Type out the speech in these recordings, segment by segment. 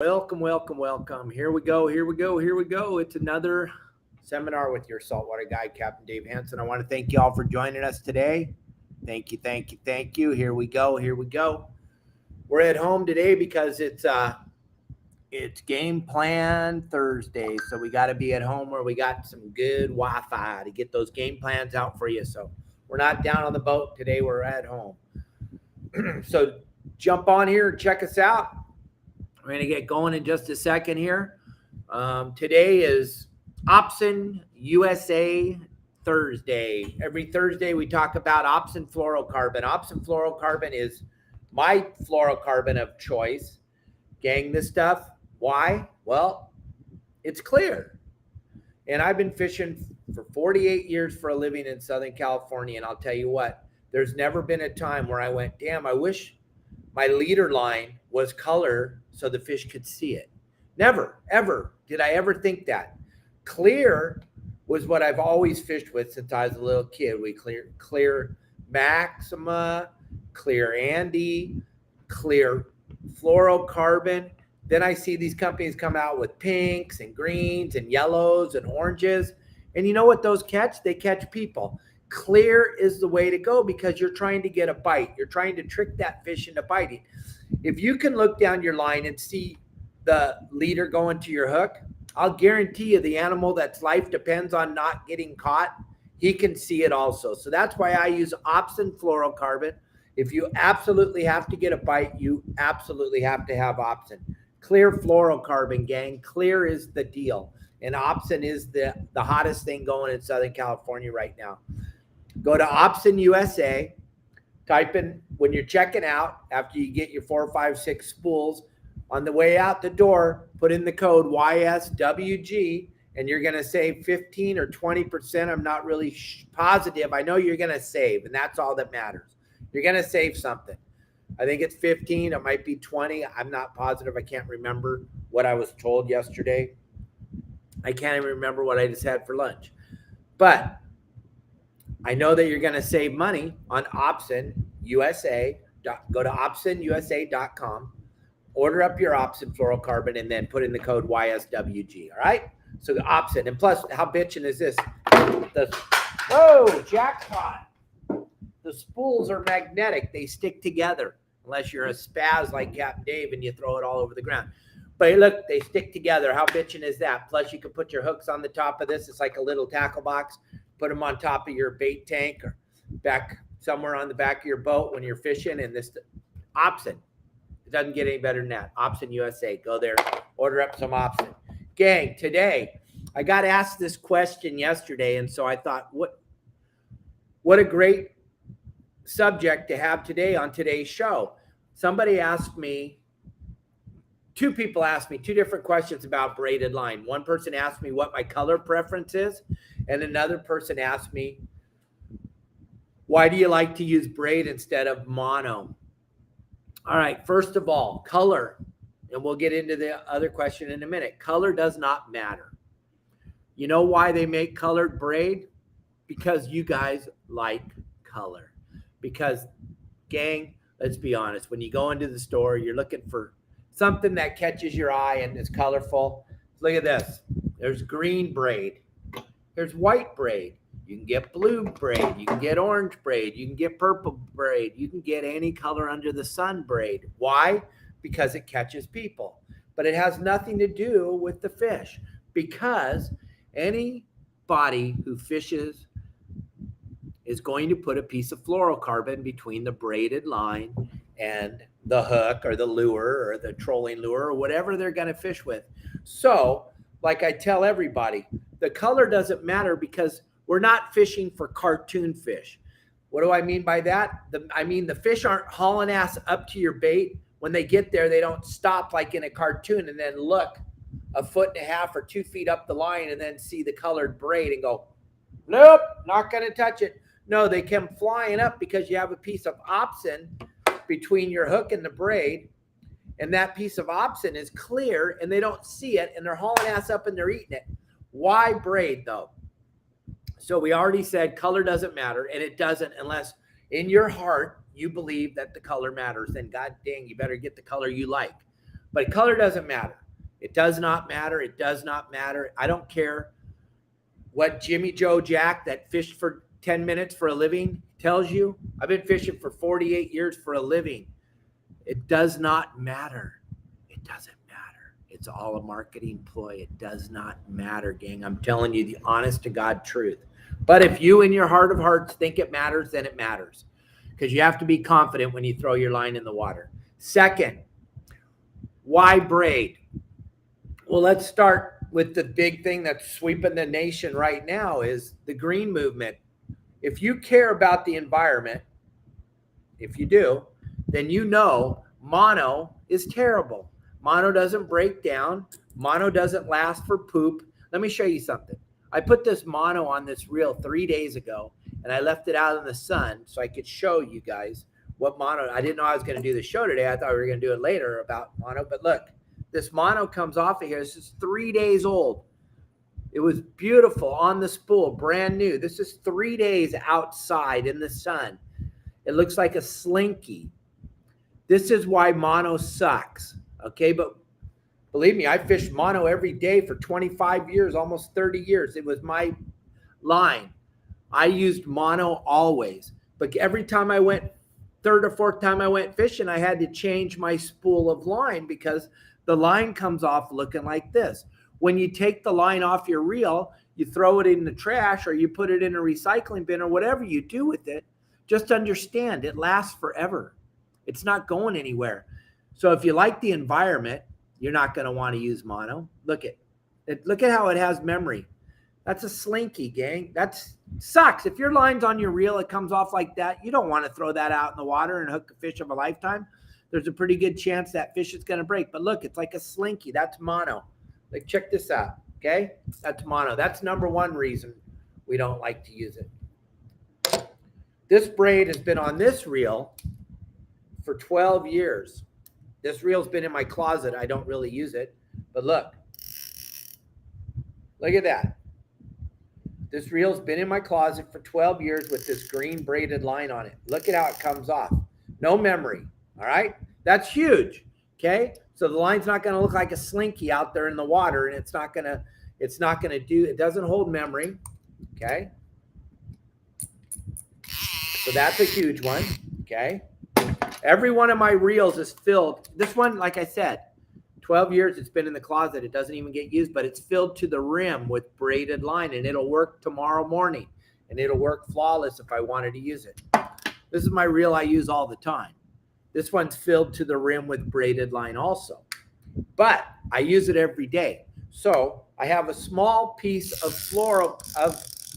Welcome, welcome, welcome. Here we go, here we go, here we go. It's another seminar with your saltwater guide, Captain Dave Hansen. I want to thank you all for joining us today. Thank you, thank you, thank you. Here we go, here we go. We're at home today because it's game plan Thursday, so we got to be at home where we got some good Wi-Fi to get those game plans out for you. So we're not down on the boat today. We're at home. So jump on here and check us out. We're going to get going in just a second here. Today is OpsinUSA Thursday. Every Thursday we talk about Opsin Fluorocarbon. Opsin Fluorocarbon is my fluorocarbon of choice. Gang, this stuff, why? Well, it's clear. And I've been fishing for 48 years for a living in Southern California, and I'll tell you what, there's never been a time where I went, damn, I wish my leader line was color so the fish could see it. Never, ever did I ever think that. Clear was what I've always fished with since I was a little kid. We clear Maxima, clear Andy, clear Fluorocarbon. Then I see these companies come out with pinks and greens and yellows and oranges. And you know what those catch? They catch people. Clear is the way to go because you're trying to get a bite. You're trying to trick that fish into biting. If you can look down your line and see the leader going to your hook, I'll guarantee you the animal that's life depends on not getting caught, he can see it also. So that's why I use Opsin Fluorocarbon. If you absolutely have to get a bite, you absolutely have to have Opsin. Clear Fluorocarbon, gang. Clear is the deal. And Opsin is the hottest thing going in Southern California right now. Go to OpsinUSA, type in when you're checking out, after you get your 4, 5, 6 spools, on the way out the door, put in the code YSWG, and you're going to save 15 or 20%. I'm not really positive. I know you're going to save, and that's all that matters. You're going to save something. I think it's 15. It might be 20. I'm not positive. I can't remember what I was told yesterday. I can't even remember what I just had for lunch. But I know that you're going to save money on OpsinUSA. Go to OpsinUSA.com, order up your Opsin Fluorocarbon, and then put in the code YSWG. All right? So the Opsin. And plus, how bitchin' is this? Whoa, jackpot. The spools are magnetic. They stick together unless you're a spaz like Captain Dave and you throw it all over the ground. But look, they stick together. How bitchin' is that? Plus, you can put your hooks on the top of this. It's like a little tackle box. Put them on top of your bait tank or back somewhere on the back of your boat when you're fishing. And this Opsin, it doesn't get any better than that. OpsinUSA, go there, order up some Opsin. Gang, today, I got asked this question yesterday, and so I thought, what a great subject to have today on today's show. Somebody asked me, two people asked me two different questions about braided line. One person asked me what my color preference is, and another person asked me, why do you like to use braid instead of mono? All right, first of all, color, and we'll get into the other question in a minute. Color does not matter. You know why they make colored braid? Because you guys like color. Because, gang, let's be honest, when you go into the store, you're looking for something that catches your eye and is colorful. Look at this. There's green braid. There's white braid. You can get blue braid. You can get orange braid. You can get purple braid. You can get any color under the sun braid. Why? Because it catches people. But it has nothing to do with the fish. Because anybody who fishes is going to put a piece of fluorocarbon between the braided line and the hook or the lure or the trolling lure or whatever they're going to fish with. So, like I tell everybody, the color doesn't matter because we're not fishing for cartoon fish. What do I mean by that? I mean the fish aren't hauling ass up to your bait. When they get there, they don't stop like in a cartoon and then look 1.5 feet or 2 feet up the line and then see the colored braid and go, nope, not going to touch it. No, they come flying up because you have a piece of Opsin between your hook and the braid, and that piece of Opsin is clear and they don't see it and they're hauling ass up and they're eating it. Why braid though? So we already said color doesn't matter, and it doesn't unless in your heart you believe that the color matters. Then god dang, you better get the color you like. But color doesn't matter. It does not matter. It does not matter. I don't care what Jimmy Joe Jack that fished for 10 minutes for a living tells you. I've been fishing for 48 years for a living. It does not matter. It doesn't matter. It's all a marketing ploy. It does not matter, gang. I'm telling you the honest to God truth. But if you in your heart of hearts think it matters, then it matters. Because you have to be confident when you throw your line in the water. Second, why braid? Well, let's start with the big thing that's sweeping the nation right now is the green movement. If you care about the environment, if you do, then you know mono is terrible. Mono doesn't break down. Mono doesn't last for poop. Let me show you something. I put this mono on this reel 3 days ago, and I left it out in the sun so I could show you guys what mono. I didn't know I was going to do the show today. I thought we were going to do it later about mono, but look. This mono comes off of here. This is 3 days old. It was beautiful on the spool, brand new. This is 3 days outside in the sun. It looks like a slinky. This is why mono sucks, okay? But believe me, I fished mono every day for 25 years, almost 30 years. It was my line. I used mono always. But every time I went, third or fourth time I went fishing, I had to change my spool of line because the line comes off looking like this. When you take the line off your reel, you throw it in the trash or you put it in a recycling bin or whatever you do with it, just understand it lasts forever. It's not going anywhere. So if you like the environment, you're not going to want to use mono. Look at how it has memory. That's a slinky, gang. That sucks. If your line's on your reel, it comes off like that. You don't want to throw that out in the water and hook a fish of a lifetime. There's a pretty good chance that fish is going to break. But look, it's like a slinky. That's mono. Like, check this out, okay? That's mono. That's number one reason we don't like to use it. This braid has been on this reel for 12 years. This reel's been in my closet. I don't really use it. But look. Look at that. This reel's been in my closet for 12 years with this green braided line on it. Look at how it comes off. No memory. All right, that's huge. Okay, so the line's not going to look like a slinky out there in the water, and it's not going to do. It doesn't hold memory. Okay, so that's a huge one. Okay, every one of my reels is filled. This one, like I said, 12 years it's been in the closet. It doesn't even get used, but it's filled to the rim with braided line, and it'll work tomorrow morning, and it'll work flawless if I wanted to use it. This is my reel I use all the time. This one's filled to the rim with braided line also. But I use it every day. So I have a small piece of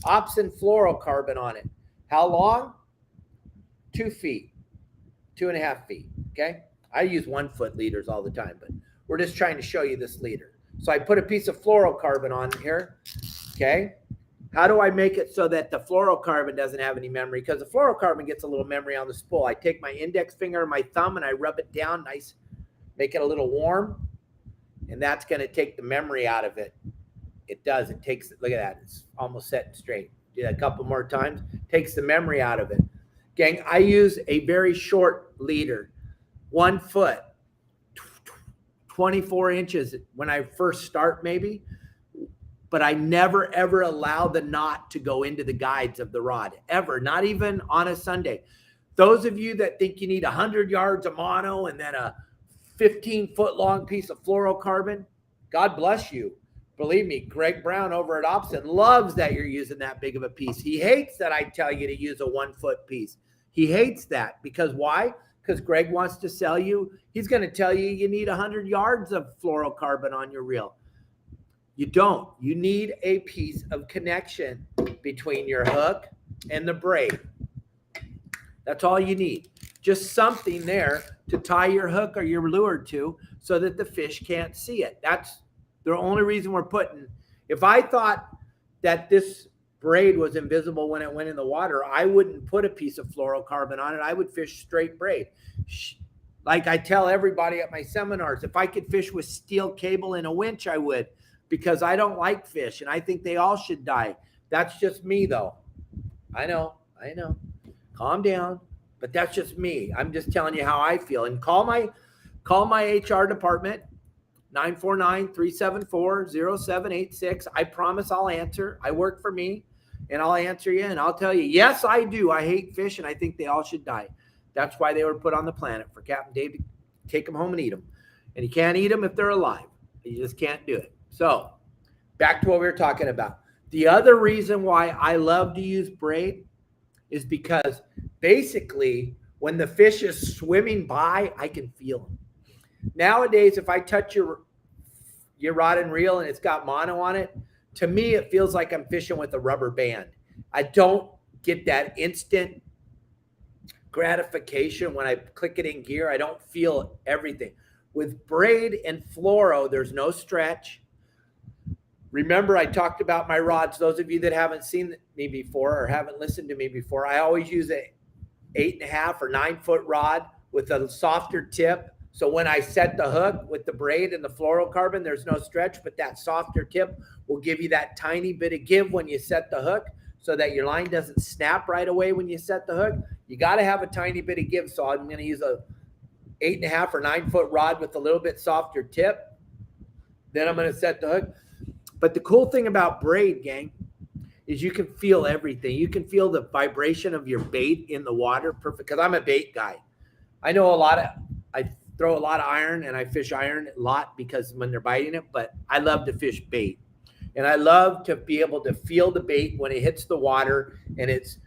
Opsin fluorocarbon on it. How long? 2 feet, 2.5 feet, okay? I use 1 foot leaders all the time, but we're just trying to show you this leader. So I put a piece of fluorocarbon on here, okay? How do I make it so that the fluorocarbon doesn't have any memory? Because the fluorocarbon gets a little memory on the spool. I take my index finger and my thumb and I rub it down nice, make it a little warm, and that's going to take the memory out of it. It does. It takes it. Look at that. It's almost set straight. Do that a couple more times. Takes the memory out of it. Gang, I use a very short leader, 1 foot, 24 inches when I first start maybe. But I never, ever allow the knot to go into the guides of the rod, ever, not even on a Sunday. Those of you that think you need 100 yards of mono and then a 15-foot long piece of fluorocarbon, God bless you. Believe me, Greg Brown over at Opsin loves that you're using that big of a piece. He hates that I tell you to use a 1 foot piece. He hates that because why? Because Greg wants to sell you. He's going to tell you need 100 yards of fluorocarbon on your reel. You don't. You need a piece of connection between your hook and the braid. That's all you need. Just something there to tie your hook or your lure to so that the fish can't see it. That's the only reason we're putting. If I thought that this braid was invisible when it went in the water, I wouldn't put a piece of fluorocarbon on it. I would fish straight braid. Like I tell everybody at my seminars, if I could fish with steel cable and a winch, I would. Because I don't like fish, and I think they all should die. That's just me, though. I know. Calm down. But that's just me. I'm just telling you how I feel. And call my Call my HR department, 949-374-0786. I promise I'll answer. I work for me, and I'll answer you, and I'll tell you, yes, I do. I hate fish, and I think they all should die. That's why they were put on the planet, for Captain Dave to take them home and eat them. And you can't eat them if they're alive. You just can't do it. So back to what we were talking about. The other reason why I love to use braid is because basically when the fish is swimming by, I can feel them. Nowadays, if I touch your rod and reel and it's got mono on it, to me, it feels like I'm fishing with a rubber band. I don't get that instant gratification when I click it in gear. I don't feel everything. With braid and fluoro, there's no stretch. Remember, I talked about my rods. Those of you that haven't seen me before or haven't listened to me before, I always use a 8.5 or 9 foot rod with a softer tip. So when I set the hook with the braid and the fluorocarbon, there's no stretch, but that softer tip will give you that tiny bit of give when you set the hook so that your line doesn't snap right away when you set the hook. You got to have a tiny bit of give. So I'm going to use a 8.5 or 9 foot rod with a little bit softer tip. Then I'm going to set the hook. But the cool thing about braid, gang, is you can feel everything. You can feel the vibration of your bait in the water. Perfect. Because I'm a bait guy. I throw a lot of iron, and I fish iron a lot because when they're biting it, but I love to fish bait. And I love to be able to feel the bait when it hits the water and it's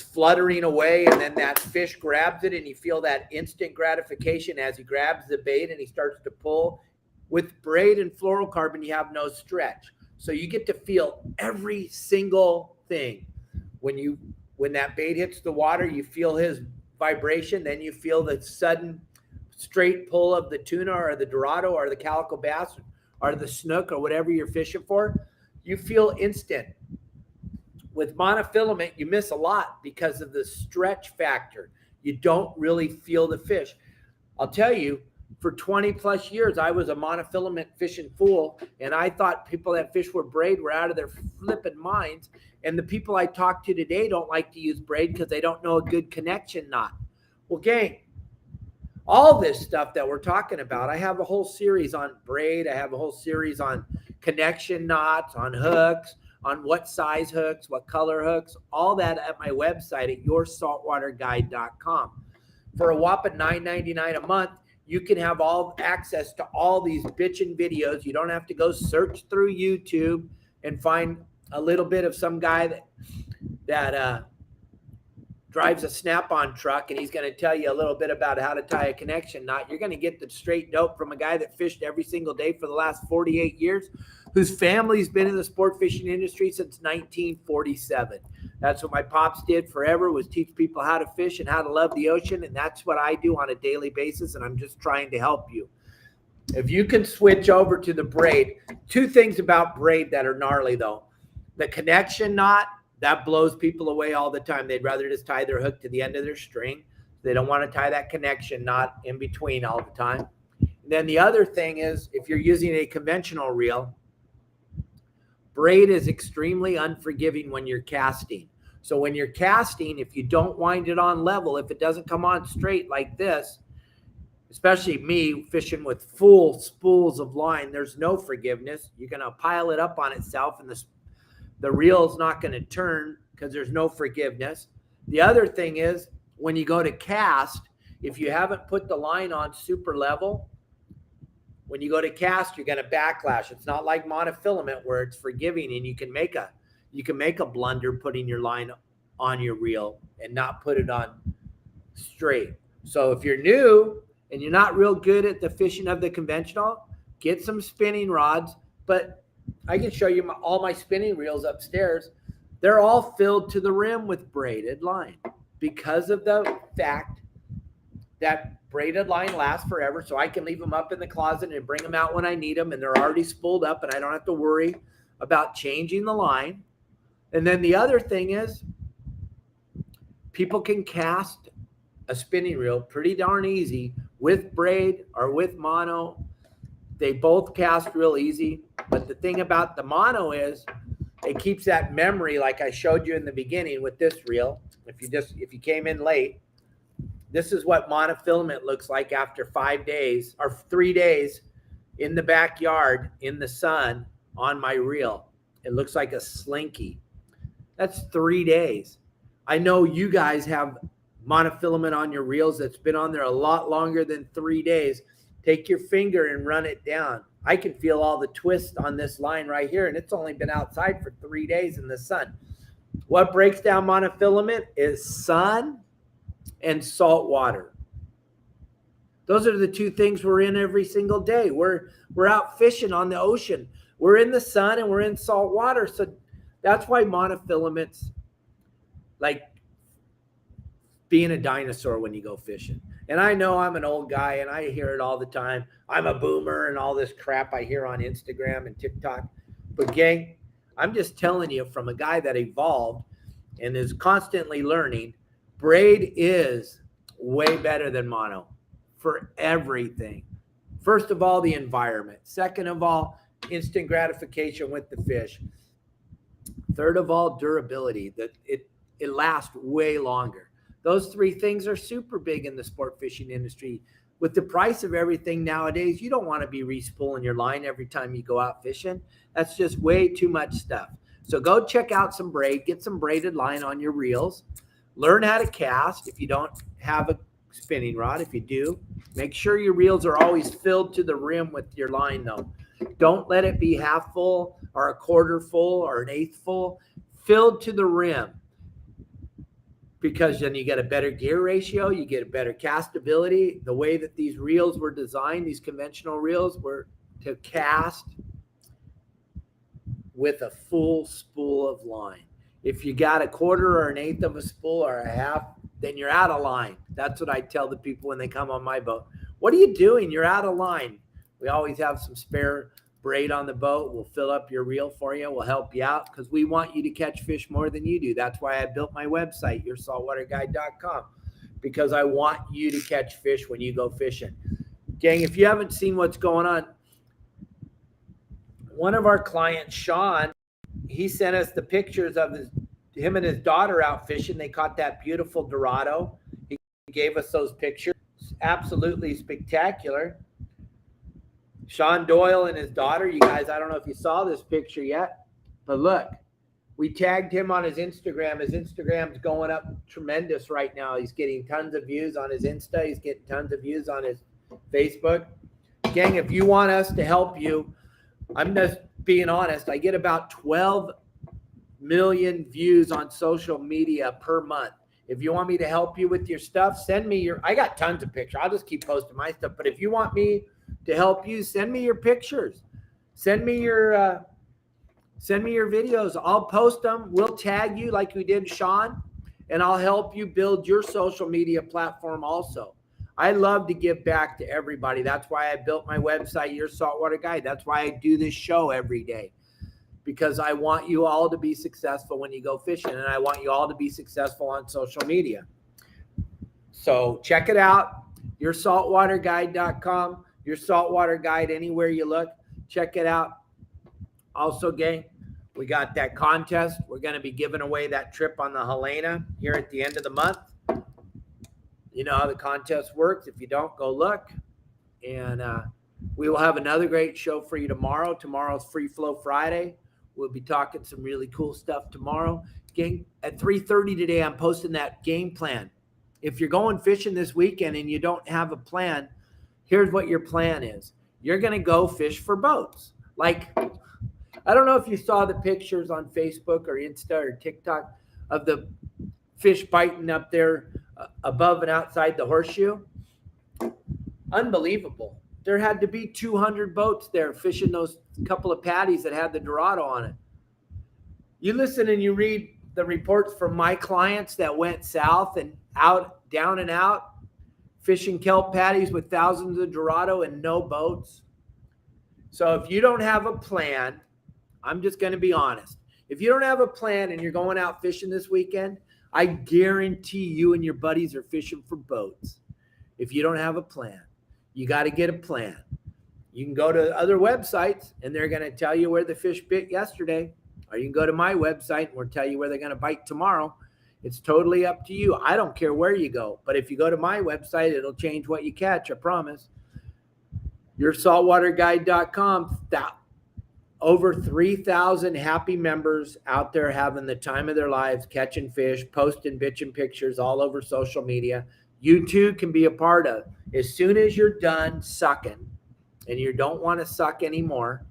fluttering away, and then that fish grabs it, and you feel that instant gratification as he grabs the bait and he starts to pull. With braid and fluorocarbon, you have no stretch. So you get to feel every single thing. When that bait hits the water, you feel his vibration, then you feel the sudden straight pull of the tuna or the dorado or the calico bass or the snook or whatever you're fishing for. You feel instant. With monofilament, you miss a lot because of the stretch factor. You don't really feel the fish. I'll tell you, for 20 plus years, I was a monofilament fishing fool, and I thought people that fish with braid were out of their flipping minds. And the people I talk to today don't like to use braid because they don't know a good connection knot. Well, gang, all this stuff that we're talking about, I have a whole series on braid. I have a whole series on connection knots, on hooks, on what size hooks, what color hooks, all that at my website at yoursaltwaterguide.com. For a whopping $9.99 a month, you can have all access to all these bitchin' videos. You don't have to go search through YouTube and find a little bit of some guy that drives a Snap-on truck, and he's going to tell you a little bit about how to tie a connection knot. You're going to get the straight dope from a guy that fished every single day for the last 48 years, whose family's been in the sport fishing industry since 1947. That's what my pops did forever, was teach people how to fish and how to love the ocean, and that's what I do on a daily basis, and I'm just trying to help you. If you can switch over to the braid, 2 things about braid that are gnarly, though. The connection knot, that blows people away all the time. They'd rather just tie their hook to the end of their string. They don't want to tie that connection knot in between all the time. And then the other thing is, if you're using a conventional reel, braid is extremely unforgiving when you're casting. So when you're casting, if you don't wind it on level, if it doesn't come on straight like this, especially me fishing with full spools of line, there's no forgiveness. You're going to pile it up on itself, and the reel is not going to turn because there's no forgiveness. The other thing is, when you go to cast, if you haven't put the line on super level, when you go to cast, you're going to backlash. It's not like monofilament where it's forgiving, and you can make a blunder putting your line on your reel and not put it on straight. So if you're new and you're not real good at the fishing of the conventional, get some spinning rods. But I can show you all my spinning reels upstairs. They're all filled to the rim with braided line because of the fact that braided line lasts forever. So I can leave them up in the closet and bring them out when I need them, and they're already spooled up, and I don't have to worry about changing the line. And then the other thing is, people can cast a spinning reel pretty darn easy with braid or with mono. They both cast real easy. But the thing about the mono is it keeps that memory, like I showed you in the beginning with this reel. If you came in late, This is what monofilament looks like after 5 days or 3 days in the backyard in the sun on my reel. It looks like a slinky. That's 3 days. I know you guys have monofilament on your reels that's been on there a lot longer than 3 days. Take your finger and run it down. I can feel all the twist on this line right here, and it's only been outside for 3 days in the sun. What breaks down monofilament is sun and salt water. Those are the two things we're in every single day. We're out fishing on the ocean. We're in the sun and we're in salt water. So that's why monofilaments, like being a dinosaur when you go fishing. And I know I'm an old guy and I hear it all the time. I'm a boomer and all this crap I hear on Instagram and TikTok. But gang, I'm just telling you from a guy that evolved and is constantly learning, braid is way better than mono for everything. First of all, the environment. Second of all, instant gratification with the fish. Third of all, durability. That it lasts way longer. Those three things are super big in the sport fishing industry. With the price of everything nowadays, you don't want to be re-spooling your line every time you go out fishing. That's just way too much stuff. So go check out some braid, get some braided line on your reels, learn how to cast. If you don't have a spinning rod, if you do, make sure your reels are always filled to the rim with your line though. Don't let it be half full or a quarter full or an eighth full. Filled to the rim, because then you get a better gear ratio, you get a better castability. The way that these reels were designed, these conventional reels, were to cast with a full spool of line. If you got a quarter or an eighth of a spool or a half, then you're out of line. That's what I tell the people when they come on my boat. What are you doing? You're out of line. We always have some spare braid on the boat. We'll fill up your reel for you. We'll help you out because we want you to catch fish more than you do. That's why I built my website, yoursaltwaterguide.com, because I want you to catch fish when you go fishing. Gang, if you haven't seen what's going on, one of our clients, Sean, he sent us the pictures of him and his daughter out fishing. They caught that beautiful Dorado. He gave us those pictures. Absolutely spectacular. Sean Doyle and his daughter, you guys, I don't know if you saw this picture yet, but look, we tagged him on his Instagram. His Instagram's going up tremendous right now. He's getting tons of views on his Insta. He's getting tons of views on his Facebook. Gang, if you want us to help you, I'm just being honest, I get about 12 million views on social media per month. If you want me to help you with your stuff, send me I got tons of pictures. I'll just keep posting my stuff. But if you want me to help you, send me your pictures. Send me your videos. I'll post them. We'll tag you like we did Sean, and I'll help you build your social media platform also. I love to give back to everybody. That's why I built my website, Your Saltwater Guide. That's why I do this show every day, because I want you all to be successful when you go fishing, and I want you all to be successful on social media. So check it out, yoursaltwaterguide.com, Your Saltwater Guide, anywhere you look, check it out. Also, gang, we got that contest. We're going to be giving away that trip on the Helena here at the end of the month. You know how the contest works. If you don't, go look. And we will have another great show for you tomorrow. Tomorrow's Free Flow Friday. We'll be talking some really cool stuff tomorrow. Gang, at 3:30 today, I'm posting that game plan. If you're going fishing this weekend and you don't have a plan, here's what your plan is. You're going to go fish for boats. Like, I don't know if you saw the pictures on Facebook or Insta or TikTok of the fish biting up there above and outside the horseshoe. Unbelievable. There had to be 200 boats there fishing those couple of patties that had the Dorado on it. You listen and you read the reports from my clients that went south and out, down and out, fishing kelp patties with thousands of Dorado and no boats. So if you don't have a plan, I'm just going to be honest. If you don't have a plan and you're going out fishing this weekend, I guarantee you and your buddies are fishing for boats. If you don't have a plan, you got to get a plan. You can go to other websites and they're going to tell you where the fish bit yesterday, or you can go to my website and we'll tell you where they're going to bite tomorrow. It's totally up to you. I don't care where you go, but if you go to my website, it'll change what you catch. I promise. YourSaltwaterGuide.com. Over 3,000 happy members out there having the time of their lives, catching fish, posting bitching pictures all over social media. You too can be a part of. As soon as you're done sucking and you don't want to suck anymore,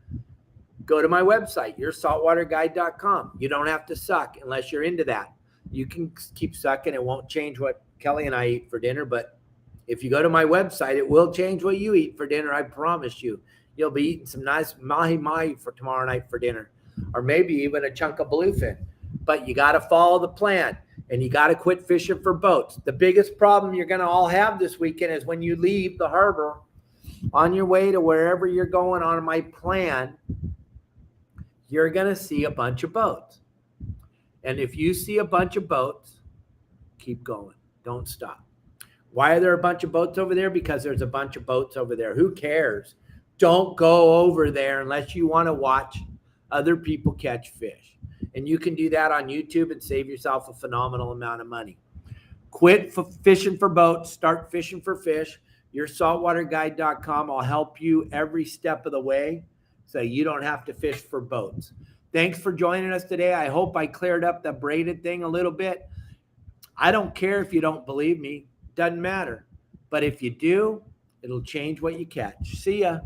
go to my website, YourSaltwaterGuide.com. You don't have to suck unless you're into that. You can keep sucking. It won't change what Kelly and I eat for dinner, but if you go to my website, it will change what you eat for dinner. I promise you. You'll be eating some nice mahi-mahi for tomorrow night for dinner, or maybe even a chunk of bluefin. But you got to follow the plan, and you got to quit fishing for boats. The biggest problem you're going to all have this weekend is when you leave the harbor on your way to wherever you're going on my plan, you're going to see a bunch of boats. And if you see a bunch of boats, keep going. Don't stop. Why are there a bunch of boats over there? Because there's a bunch of boats over there. Who cares? Don't go over there unless you want to watch other people catch fish. And you can do that on YouTube and save yourself a phenomenal amount of money. Quit fishing for boats. Start fishing for fish. YourSaltwaterGuide.com. I'll help you every step of the way so you don't have to fish for boats. Thanks for joining us today. I hope I cleared up the braided thing a little bit. I don't care if you don't believe me. Doesn't matter. But if you do, it'll change what you catch. See ya.